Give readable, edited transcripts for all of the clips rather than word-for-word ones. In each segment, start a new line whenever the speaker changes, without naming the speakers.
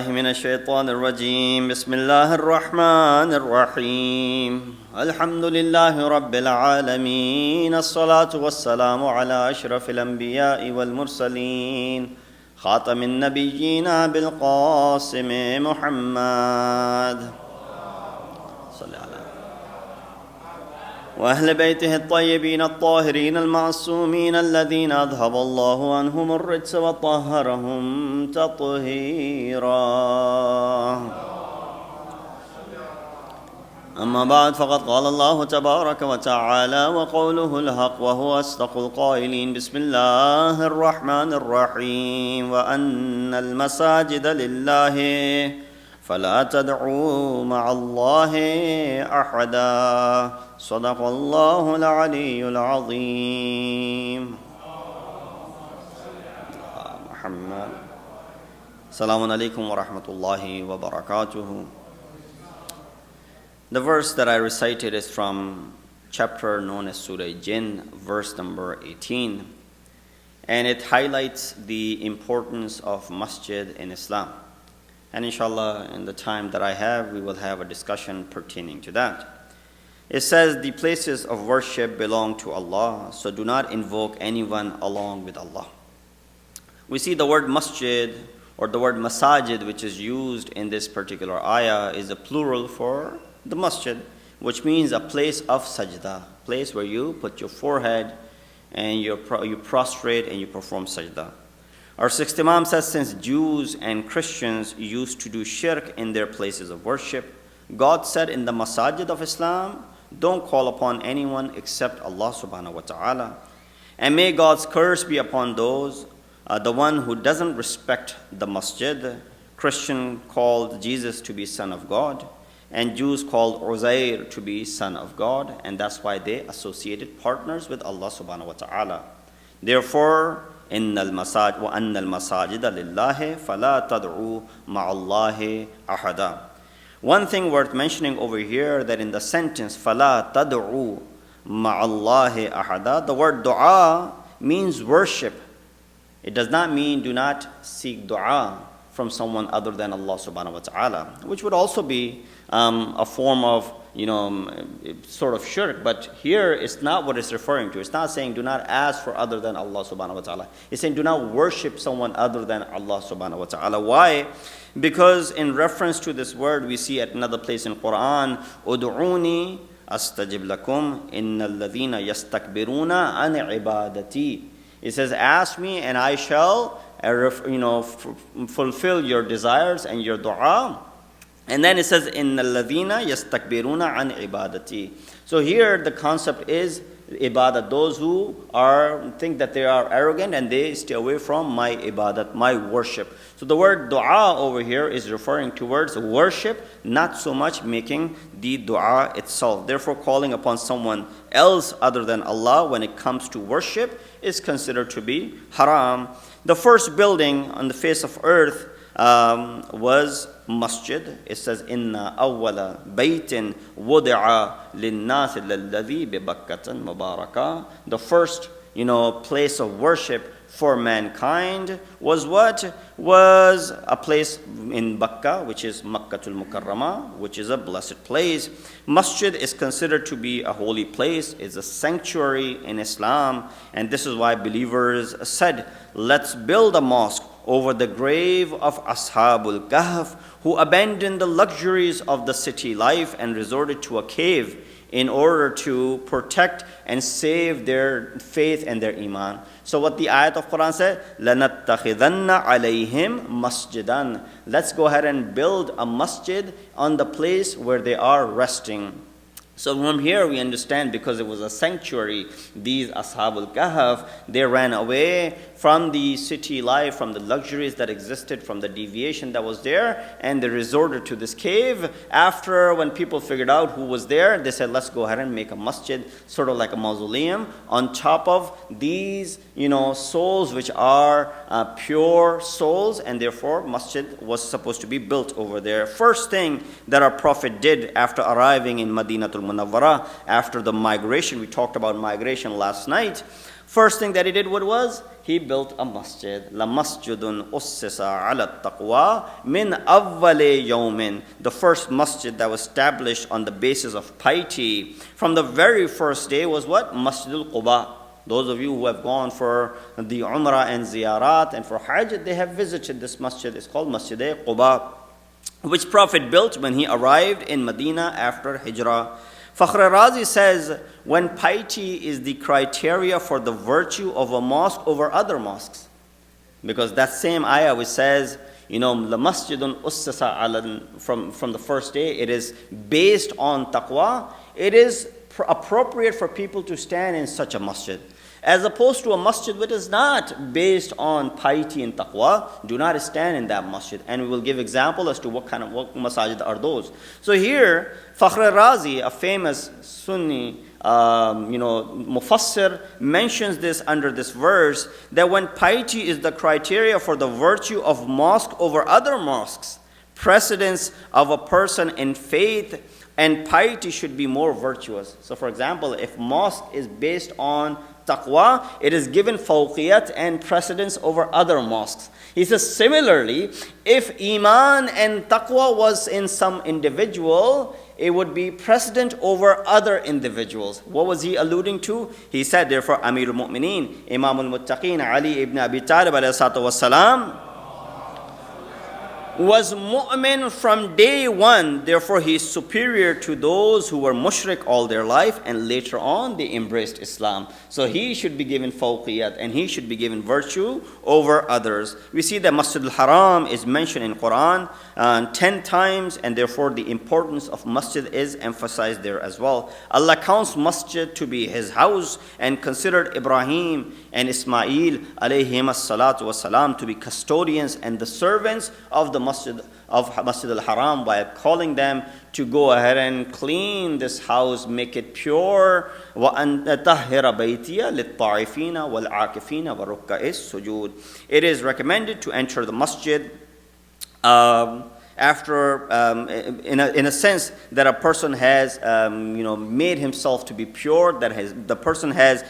من الشيطان الرجيم بسم الله الرحمن الرحيم الحمد لله رب العالمين الصلاة والسلام على أشرف الأنبياء والمرسلين خاتم النبيين بالقاسم محمد صلى على وأهل بيته الطيبين الطاهرين المعصومين الذين أذهب الله عنهم الرجس وطهرهم تطهيرا أما بعد فقد قال الله تبارك وتعالى وقوله الحق وهو أصدق القائلين بسم الله الرحمن الرحيم وأن المساجد لله فلا تدعوا مع الله أحدا صدق الله العلي العظيم محمد السلام عليكم ورحمة الله وبركاته. The verse that I recited is from chapter known as Surah Jinn, verse number 18, and it highlights the importance of masjid in Islam. And inshallah, in the time that I have, we will have a discussion pertaining to that. It says, the places of worship belong to Allah, so do not invoke anyone along with Allah. We see the word masjid or the word masajid, which is used in this particular ayah, is a plural for the masjid, which means a place of sajda, place where you put your forehead and you prostrate and you perform sajda. Our sixth Imam says, since Jews and Christians used to do shirk in their places of worship, God said in the masajid of Islam, don't call upon anyone except Allah subhanahu wa ta'ala. And may God's curse be upon those, the one who doesn't respect the masjid. Christian called Jesus to be son of God, and Jews called Uzair to be son of God, and that's why they associated partners with Allah subhanahu wa ta'ala. Therefore, وَأَنَّ الْمَسَاجِدَ لِلَّهِ فَلَا تَدْعُوا مَعَ اللَّهِ أَحَدًا. One thing worth mentioning over here, that in the sentence فَلَا تَدْعُوا مَعَ اللَّهِ أَحَدًا, the word dua means worship. It does not mean do not seek dua from someone other than Allah subhanahu wa ta'ala, which would also be a form of sort of shirk, but here it's not what it's referring to. It's not saying do not ask for other than Allah subhanahu wa ta'ala. It's saying do not worship someone other than Allah subhanahu wa ta'ala. Why? Because in reference to this word, we see at another place in Quran, Udu'uni astajib lakum innal ladhina yastakbiruna an ibadati. It says, ask me and I shall fulfill your desires and your dua. And then it says, إِنَّ الَّذِينَ يَسْتَكْبِرُونَ عَنْ عِبَادَتِي. So here the concept is ibadat, those who think that they are arrogant and they stay away from my ibadat, my worship. So the word dua over here is referring towards worship, not so much making the dua itself. Therefore, calling upon someone else other than Allah when it comes to worship is considered to be haram. The first building on the face of earth was masjid. It says, Inna awwala baytin wudi'a linnasi lalladhi bi Bakkatan mubaraka. The first, place of worship for mankind was what? Was a place in Bakka, which is Makkatul Mukarramah, which is a blessed place. Masjid is considered to be a holy place. It's a sanctuary in Islam. And this is why believers said, let's build a mosque over the grave of Ashabul Kahf, who abandoned the luxuries of the city life and resorted to a cave in order to protect and save their faith and their iman. So what the ayat of Quran said, لَنَتَّخِذَنَّ عَلَيْهِمْ مَسْجِدًا. Let's go ahead and build a masjid on the place where they are resting. So from here we understand, because it was a sanctuary, these Ashabul Kahf, they ran away from the city life, from the luxuries that existed, from the deviation that was there, and they resorted to this cave. After, when people figured out who was there, they said, let's go ahead and make a masjid, sort of like a mausoleum, on top of these, souls which are pure souls, and therefore masjid was supposed to be built over there. First thing that our Prophet did after arriving in Madinatul Munawwarah, after the migration, we talked about migration last night. First thing that he did, what was? He built a masjid. La masjidun ussisa ala taqwa min awwali yawmin. The first masjid that was established on the basis of piety from the very first day was what? Masjidul Quba. Those of you who have gone for the Umrah and Ziyarat and for Hajj, they have visited this masjid. It's called Masjid-e-Ali, which Prophet built when he arrived in Medina after Hijrah. Fakhr Razi says, when piety is the criteria for the virtue of a mosque over other mosques, because that same ayah which says, la masjidun ussasa ala, from the first day, it is based on taqwa, it is appropriate for people to stand in such a masjid. As opposed to a masjid which is not based on piety and taqwa, do not stand in that masjid. And we will give example as to what masajid are those. So here, Fakhr Razi, a famous Sunni, Mufassir, mentions this under this verse, that when piety is the criteria for the virtue of mosque over other mosques, precedence of a person in faith and piety should be more virtuous. So for example, if mosque is based on taqwa, it is given fawqiyat and precedence over other mosques. He says similarly, if iman and taqwa was in some individual, it would be precedent over other individuals. What was he alluding to? He said, therefore, Amirul Mu'mineen, Imam al-Muttaqeen, Ali ibn Abi Talib alayhi salatu wassalam, was mu'min from day one, therefore he is superior to those who were mushrik all their life and later on they embraced Islam. So he should be given fawqiyat and he should be given virtue over others. We see that Masjid al-Haram is mentioned in Quran 10 times, and therefore the importance of masjid is emphasized there as well. Allah counts masjid to be his house and considered Ibrahim and Ismail alayhim as-salatu was-salam to be custodians and the servants of the Masjid al-Haram, while calling them to go ahead and clean this house, make it pure. وَأَنْ تَطَهِّرَ بَيْتِيَ لِلطَّائِفِينَ وَالْعَاكِفِينَ وَرُكَّعِ السُّجُودِ. It is recommended to enter the masjid after, in a sense that a person has, made himself to be pure, that the person has,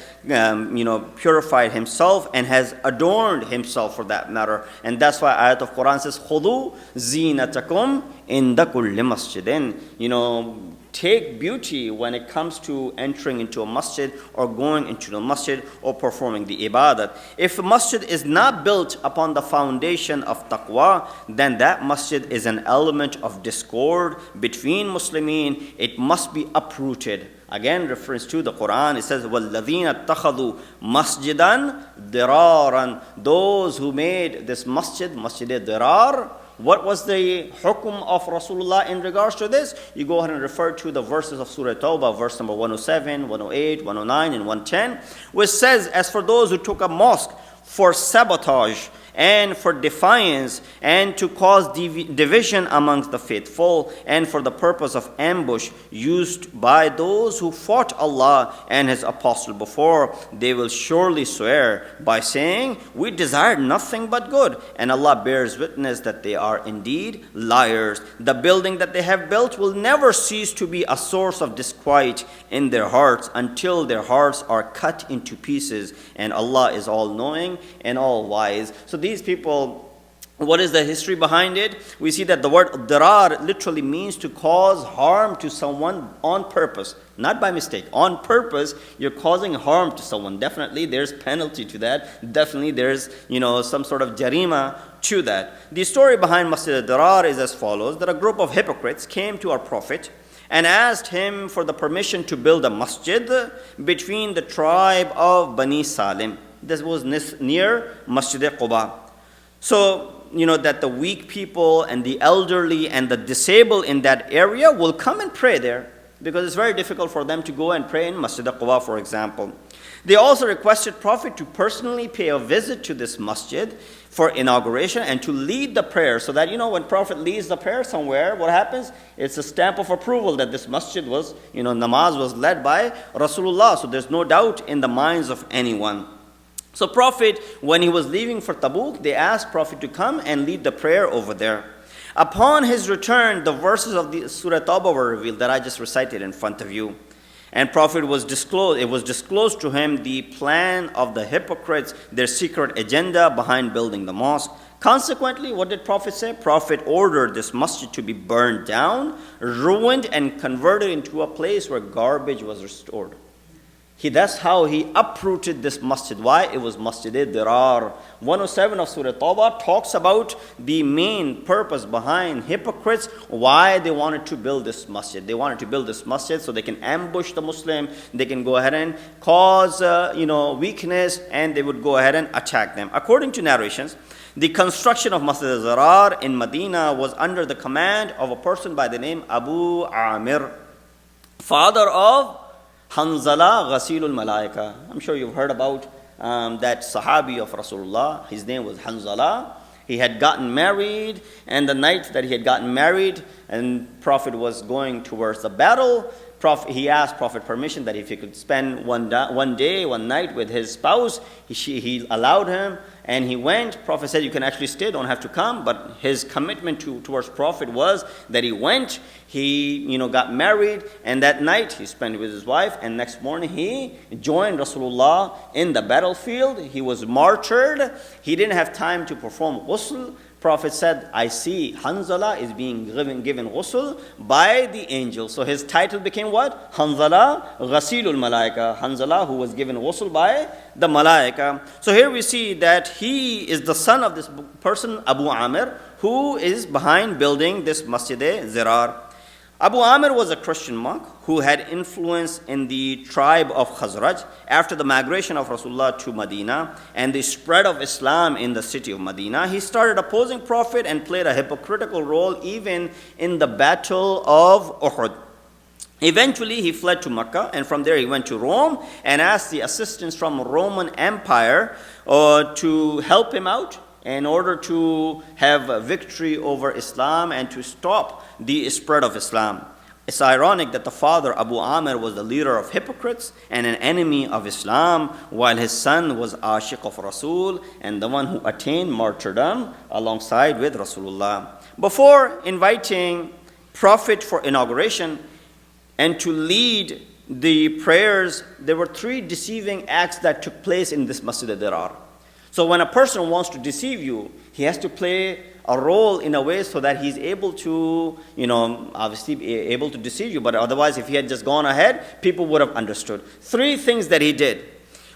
purified himself and has adorned himself for that matter. And that's why ayat of Quran says, خُذُوا زِينَتَكُمْ عِنْدَ كُلِّ مَسْجِدٍ. Take beauty when it comes to entering into a masjid or going into the masjid or performing the ibadat. If a masjid is not built upon the foundation of taqwa, then that masjid is an element of discord between Muslimin. It must be uprooted. Again, reference to the Quran, it says, وَالَّذِينَ اتَّخَذُوا مَسْجِدًا دِرَارًا. Those who made this masjid, Masjid-e-Dirar. What was the hukum of Rasulullah in regards to this? You go ahead and refer to the verses of Surah Tawbah, verse number 107, 108, 109, and 110, which says, as for those who took a mosque for sabotage and for defiance and to cause division amongst the faithful and for the purpose of ambush used by those who fought Allah and His apostle before, they will surely swear by saying, we desired nothing but good, and Allah bears witness that they are indeed liars. The building that they have built will never cease to be a source of disquiet in their hearts until their hearts are cut into pieces, and Allah is all-knowing and all-wise. So these people, what is the history behind it? We see that the word dirar literally means to cause harm to someone on purpose, not by mistake. On purpose, you're causing harm to someone. Definitely there's penalty to that. Definitely there's, some sort of jarima to that. The story behind Masjid-e-Dirar is as follows, that a group of hypocrites came to our Prophet and asked him for the permission to build a masjid between the tribe of Bani Salim. This was near Masjid-e-Quba. So, that the weak people and the elderly and the disabled in that area will come and pray there, because it's very difficult for them to go and pray in Masjid-e-Quba, for example. They also requested Prophet to personally pay a visit to this masjid for inauguration and to lead the prayer, so that, when Prophet leads the prayer somewhere, what happens? It's a stamp of approval that this masjid was, namaz was led by Rasulullah. So there's no doubt in the minds of anyone. So Prophet, when he was leaving for Tabuk, they asked Prophet to come and lead the prayer over there. Upon his return, the verses of the Surah Tawbah were revealed that I just recited in front of you. And Prophet was disclosed, it was disclosed to him the plan of the hypocrites, their secret agenda behind building the mosque. Consequently, what did Prophet say? Prophet ordered this masjid to be burned down, ruined, and converted into a place where garbage was restored. That's how he uprooted this masjid. Why? It was Masjid-e-Dirar. 107 of Surah Tawbah talks about the main purpose behind hypocrites, why they wanted to build this masjid. They wanted to build this masjid so they can ambush the Muslim, they can go ahead and cause weakness, and they would go ahead and attack them. According to narrations, the construction of Masjid-e-Dirar in Medina was under the command of a person by the name Abu Amir, father of Hanzala Ghasilul Malaika. I'm sure you've heard about that Sahabi of Rasulullah. His name was Hanzala. He had gotten married, and the night that he had gotten married, and Prophet was going towards the battle, he asked Prophet permission that if he could spend one night with his spouse, he allowed him, and he went. Prophet said, you can actually stay, don't have to come. But his commitment towards Prophet was that he went, he got married, and that night he spent with his wife, and next morning he joined Rasulullah in the battlefield. He was martyred. He didn't have time to perform ghusl. Prophet said, I see Hanzala is being given ghusl by the angel. So his title became what? Hanzala Ghasilul Malaika. Hanzala, who was given ghusl by the Malaika. So here we see that he is the son of this person, Abu Amir, who is behind building this Masjid-e-Dirar. Abu Amir was a Christian monk who had influence in the tribe of Khazraj after the migration of Rasulullah to Medina and the spread of Islam in the city of Medina. He started opposing Prophet and played a hypocritical role even in the battle of Uhud. Eventually, he fled to Mecca, and from there he went to Rome and asked the assistance from Roman Empire to help him out in order to have a victory over Islam and to stop the spread of Islam. It's ironic that the father, Abu Amir, was the leader of hypocrites and an enemy of Islam, while his son was Ashiq of Rasul and the one who attained martyrdom alongside with Rasulullah. Before inviting Prophet for inauguration and to lead the prayers, there were 3 deceiving acts that took place in this Masjid-e-Dirar. So when a person wants to deceive you, he has to play a role in a way so that he's able to, obviously be able to deceive you. But otherwise, if he had just gone ahead, people would have understood. 3 things that he did.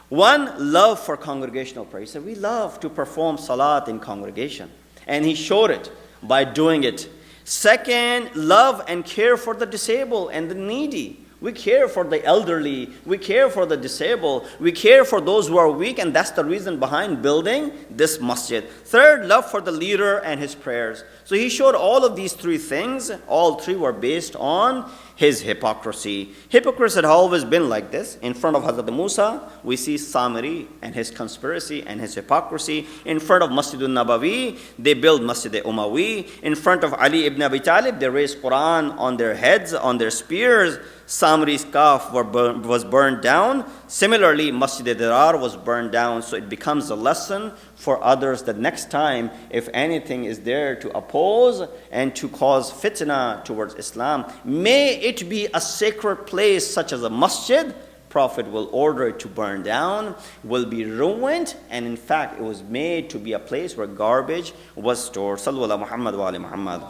1, love for congregational prayer. He said, we love to perform salat in congregation. And he showed it by doing it. 2nd, love and care for the disabled and the needy. We care for the elderly. We care for the disabled. We care for those who are weak, and that's the reason behind building this masjid. 3rd, love for the leader and his prayers. So he showed all of these 3 things. All 3 were based on his hypocrisy. Hypocrites had always been like this. In front of Hazrat Musa, we see Samiri and his conspiracy and his hypocrisy. In front of Masjidul Nabawi, they build Masjid-e-Umawi. In front of Ali ibn Abi Talib, they raised Quran on their heads, on their spears. Samri's calf was burned down. Similarly, Masjid-e-Dirar was burned down. So it becomes a lesson for others that next time, if anything is there to oppose and to cause fitna towards Islam, may it be a sacred place such as a masjid, Prophet will order it to burn down, will be ruined, and in fact, it was made to be a place where garbage was stored. Sallu ala Muhammad wa ali Muhammad.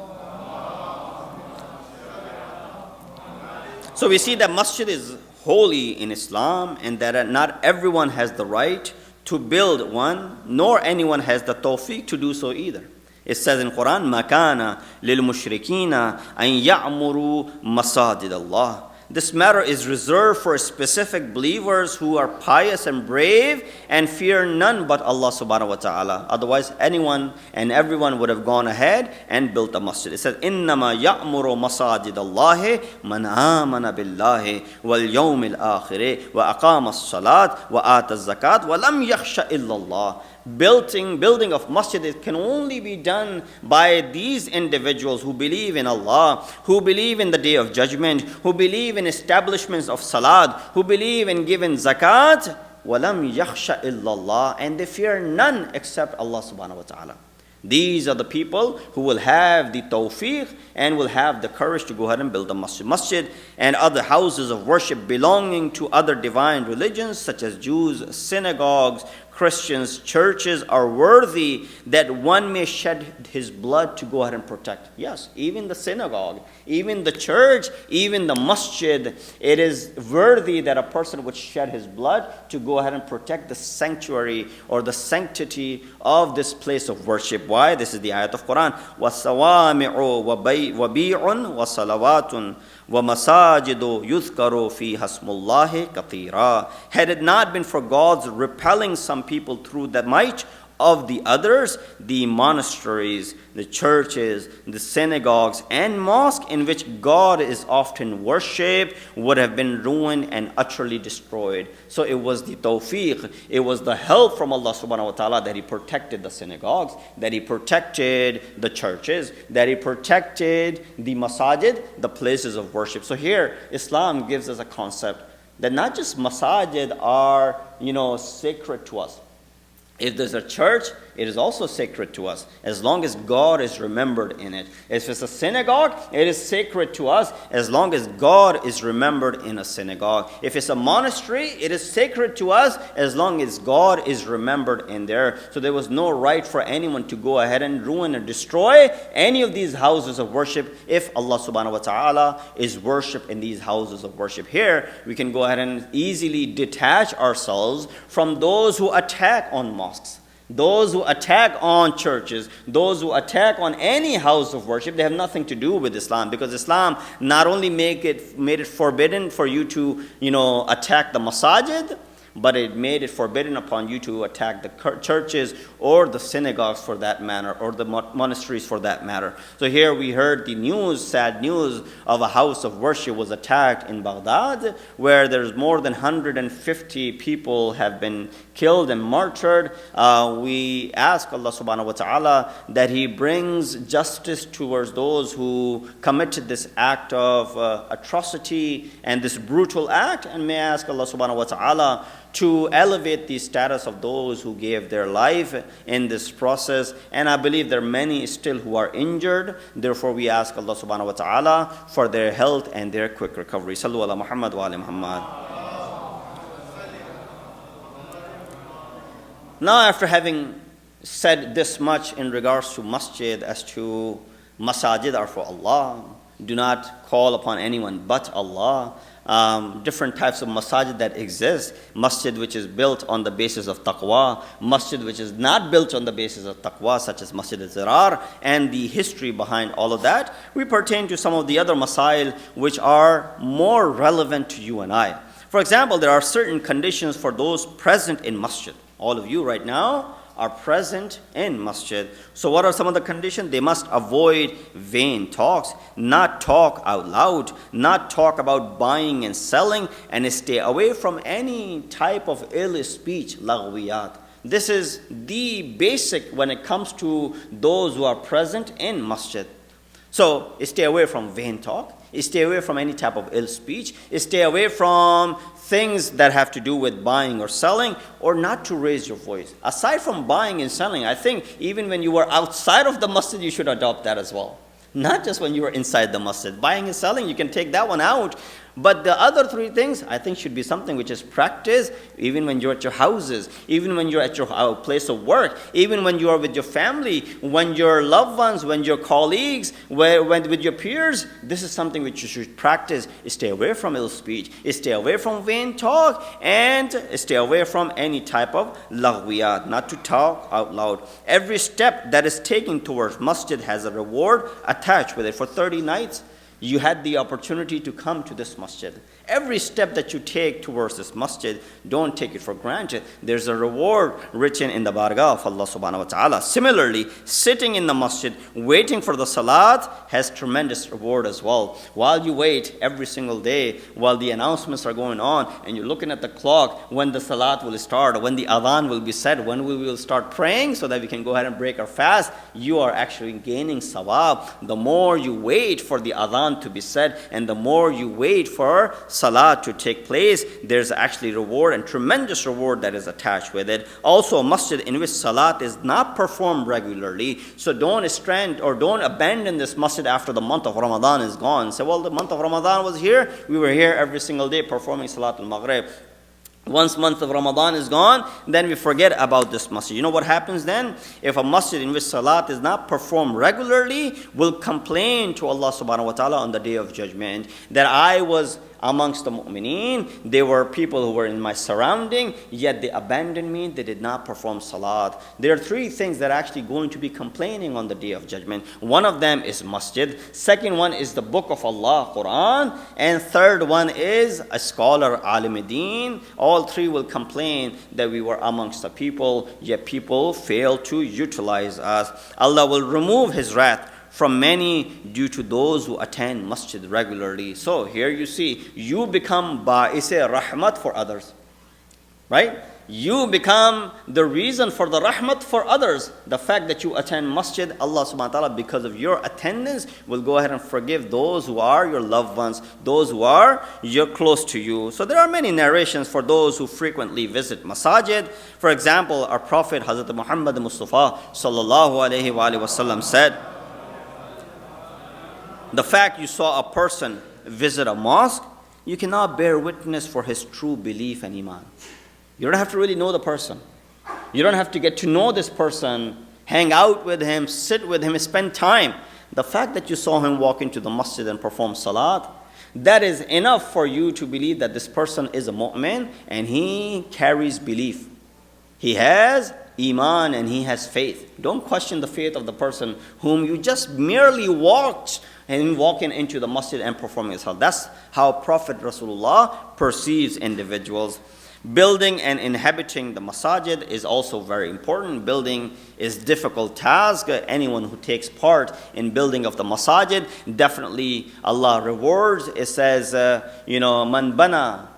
So we see that masjid is holy in Islam and that not everyone has the right to build one, nor anyone has the tawfiq to do so either. It says in Quran, مَا كَانَ لِلْمُشْرِكِينَ أَن يَعْمُرُوا مَسَاجِدَ اللَّهِ. This matter is reserved for specific believers who are pious and brave and fear none but Allah subhanahu wa ta'ala. Otherwise, anyone and everyone would have gone ahead and built a masjid. It says, إِنَّمَا يَأْمُرُ مَسَاجِدَ اللَّهِ مَنْ آمَنَ بِاللَّهِ وَالْيَوْمِ الْآخِرِ وَأَقَامَ الصَّلَاةِ وَآتَى الزَّكَاةِ وَلَمْ يَخْشَ إِلَّا اللَّهِ. Building of masjid, it can only be done by these individuals who believe in Allah, who believe in the day of judgment, who believe in establishments of salat, who believe in giving zakat, وَلَمْ يَخْشَ إِلَّا اللَّهِ, and they fear none except Allah subhanahu wa ta'ala. These are the people who will have the tawfiq and will have the courage to go ahead and build a masjid. Masjid and other houses of worship belonging to other divine religions such as Jews, synagogues, Christians, churches are worthy that one may shed his blood to go ahead and protect. Yes, even the synagogue, even the church, even the masjid, it is worthy that a person would shed his blood to go ahead and protect the sanctuary or the sanctity of this place of worship. Why? This is the ayat of Quran. وَالسَّوَامِعُ وَبِيعٌ وَصَلَوَاتٌ وَمَسَاجِدُ يُذْكَرُ فِيهَا اسْمُ اللَّهِ كَثِيرًا. Had it not been for God's repelling some people through the might of the others, the monasteries, the churches, the synagogues, and mosques in which God is often worshipped would have been ruined and utterly destroyed. So it was the tawfiq, it was the help from Allah subhanahu wa ta'ala that He protected the synagogues, that He protected the churches, that He protected the masajid, the places of worship. So here, Islam gives us a concept that not just masajid are, sacred to us. If there's a church, it is also sacred to us, as long as God is remembered in it. If it's a synagogue, it is sacred to us, as long as God is remembered in a synagogue. If it's a monastery, it is sacred to us, as long as God is remembered in there. So there was no right for anyone to go ahead and ruin or destroy any of these houses of worship if Allah subhanahu wa ta'ala is worshipped in these houses of worship. Here, we can go ahead and easily detach ourselves from those who attack on mosques. Those who attack on churches, those who attack on any house of worship, they have nothing to do with Islam, because Islam not only made it forbidden for you to, attack the masajid, but it made it forbidden upon you to attack the churches or the synagogues for that matter, or the monasteries for that matter. So here we heard the news, sad news, of a house of worship was attacked in Baghdad, where there's more than 150 people have been killed and martyred. We ask Allah subhanahu wa ta'ala that He brings justice towards those who committed this act of atrocity and this brutal act, and may I ask Allah subhanahu wa ta'ala to elevate the status of those who gave their life in this process. And I believe there are many still who are injured. Therefore, we ask Allah subhanahu wa ta'ala for their health and their quick recovery. Sallu ala Muhammad wa ala Muhammad. Now, after having said this much in regards to masjid, as to masajid are for Allah, do not call upon anyone but Allah. Different types of masajid that exist. Masjid which is built on the basis of taqwa, masjid which is not built on the basis of taqwa, such as Masjid-e-Ali, and the history behind all of that. We pertain to some of the other masail which are more relevant to you and I. For example, there are certain conditions for those present in masjid. All of you right now are present in masjid. So what are some of the conditions? They must avoid vain talks, not talk out loud, not talk about buying and selling, and stay away from any type of ill speech, laghwiyat. This is the basic when it comes to those who are present in masjid. So stay away from vain talk, stay away from any type of ill speech, stay away from things that have to do with buying or selling, or not to raise your voice. Aside from buying and selling, I think even when you are outside of the masjid, you should adopt that as well. Not just when you are inside the masjid. Buying and selling, you can take that one out. But the other three things, I think, should be something which is practiced even when you're at your houses, even when you're at your place of work, even when you are with your family, when your loved ones, when your colleagues, when with your peers. This is something which you should practice. Stay away from ill speech, stay away from vain talk, and stay away from any type of laghwiyat, not to talk out loud. Every step that is taken towards masjid has a reward attached with it. For 30 nights, you had the opportunity to come to this masjid. Every step that you take towards this masjid, don't take it for granted. There's a reward written in the bargah of Allah subhanahu wa ta'ala. Similarly, sitting in the masjid, waiting for the salat, has tremendous reward as well. While you wait every single day, while the announcements are going on, and you're looking at the clock, when the salat will start, when the adhan will be said, when we will start praying so that we can go ahead and break our fast, you are actually gaining sawab. The more you wait for the adhan Quran to be said, and the more you wait for salat to take place, there's actually reward and tremendous reward that is attached with it. Also, a masjid in which salat is not performed regularly, so don't strand or don't abandon this masjid after the month of Ramadan is gone. Say, well, the month of Ramadan was here, we were here every single day performing salat al-maghrib. Once month of Ramadan is gone, then we forget about this masjid. You know what happens then? If a masjid in which salat is not performed regularly, will complain to Allah subhanahu wa ta'ala on the day of judgment that I was amongst the mu'mineen, they were people who were in my surrounding, yet they abandoned me, they did not perform salat. There are three things that are actually going to be complaining on the day of judgment. One of them is masjid, second one is the book of Allah, Quran, and third one is a scholar, alim-e-deen. All three will complain that we were amongst the people, yet people fail to utilize us. Allah will remove His wrath from many due to those who attend masjid regularly. So here you see, you become ba'is-e rahmat for others, right? You become the reason for the rahmat for others. The fact that you attend masjid, Allah subhanahu wa ta'ala, because of your attendance, will go ahead and forgive those who are your loved ones, those who are close to you. So there are many narrations for those who frequently visit masajid. For example, our Prophet Hazrat Muhammad Mustafa sallallahu alayhi wa sallam said, the fact you saw a person visit a mosque, you cannot bear witness for his true belief and iman. You don't have to really know the person. You don't have to get to know this person, hang out with him, sit with him, spend time. The fact that you saw him walk into the masjid and perform salat, that is enough for you to believe that this person is a mu'min and he carries belief. He has iman and he has faith. Don't question the faith of the person whom you just merely walked and walking into the masjid and performing salat. That's how Prophet Rasulullah perceives individuals. Building and inhabiting the masajid is also very important. Building is difficult task. Anyone who takes part in building of the masajid, definitely Allah rewards. It says, man bana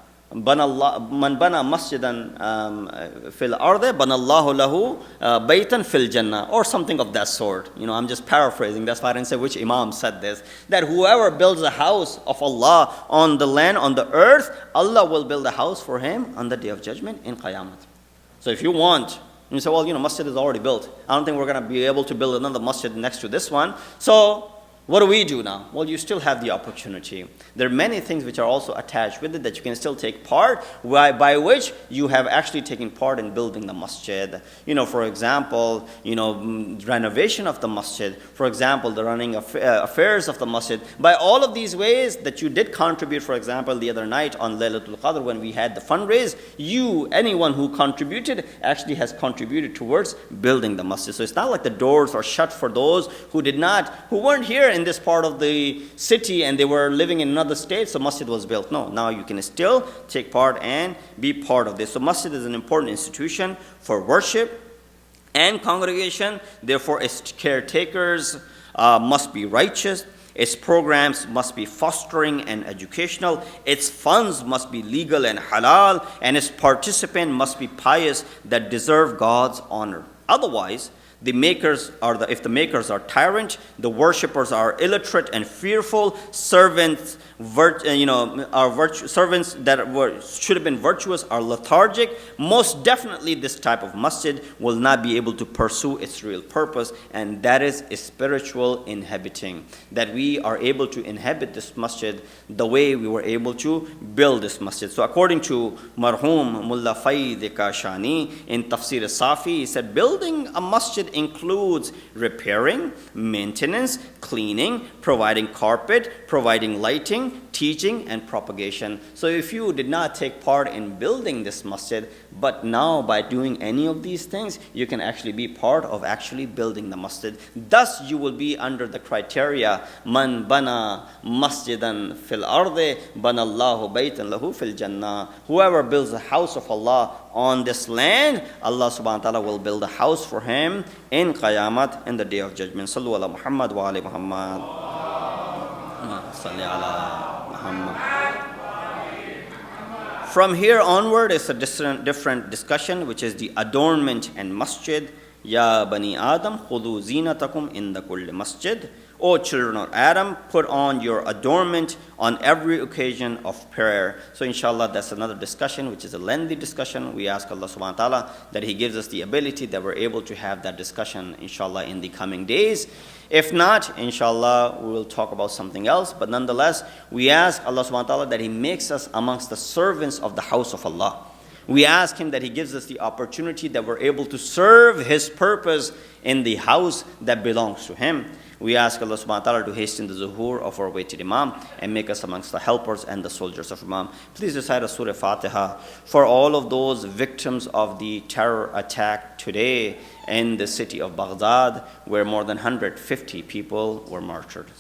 masjidan fil arde banallahu lahu baytan fil jannah, or something of that sort. I'm just paraphrasing. That's why I didn't say which imam said this. That whoever builds a house of Allah on the land, on the earth, Allah will build a house for him on the day of judgment in Qiyamah. So if you want, you say, well, masjid is already built. I don't think we're going to be able to build another masjid next to this one. So what do we do now? Well, you still have the opportunity. There are many things which are also attached with it that you can still take part, by which you have actually taken part in building the masjid. For example, renovation of the masjid. For example, the running affairs of the masjid. By all of these ways that you did contribute, for example, the other night on Laylatul Qadr when we had the fundraise, anyone who contributed actually has contributed towards building the masjid. So it's not like the doors are shut for those who weren't here in this part of the city and they were living in another state, so masjid was built. No, now you can still take part and be part of this. So masjid is an important institution for worship and congregation. Therefore, its caretakers must be righteous. Its programs must be fostering and educational. Its funds must be legal and halal. And its participants must be pious that deserve God's honor. Otherwise, if the makers are tyrant, the worshippers are illiterate and fearful, servants that should have been virtuous are lethargic. Most definitely, this type of masjid will not be able to pursue its real purpose, and that is a spiritual inhabiting. That we are able to inhabit this masjid the way we were able to build this masjid. So, according to Marhum Mullah Faid Kashani in Tafsir Safi, he said, building a masjid includes repairing, maintenance, cleaning, providing carpet, providing lighting, teaching, and propagation. So if you did not take part in building this masjid, but now by doing any of these things, you can actually be part of actually building the masjid. Thus, you will be under the criteria, man bana masjidan fil arde, banallahu baytan lahu fil jannah. Whoever builds a house of Allah on this land, Allah subhanahu wa ta'ala will build a house for him in Qayamat, in the day of judgment. Sallu ala Muhammad wa ali Muhammad. Salli ala Muhammad. From here onward is a different discussion, which is the adornment and masjid. Ya bani Adam, khudu zinatakum inda kulli masjid. O children of Adam, put on your adornment on every occasion of prayer. So inshallah, that's another discussion, which is a lengthy discussion. We ask Allah subhanahu wa ta'ala that He gives us the ability that we're able to have that discussion, inshallah, in the coming days. If not, inshallah, we will talk about something else. But nonetheless, we ask Allah subhanahu wa ta'ala that He makes us amongst the servants of the house of Allah. We ask Him that He gives us the opportunity that we're able to serve His purpose in the house that belongs to Him. We ask Allah subhanahu wa ta'ala to hasten the zuhur of our weighted Imam and make us amongst the helpers and the soldiers of Imam. Please recite a Surah Fatiha for all of those victims of the terror attack today in the city of Baghdad, where more than 150 people were martyred.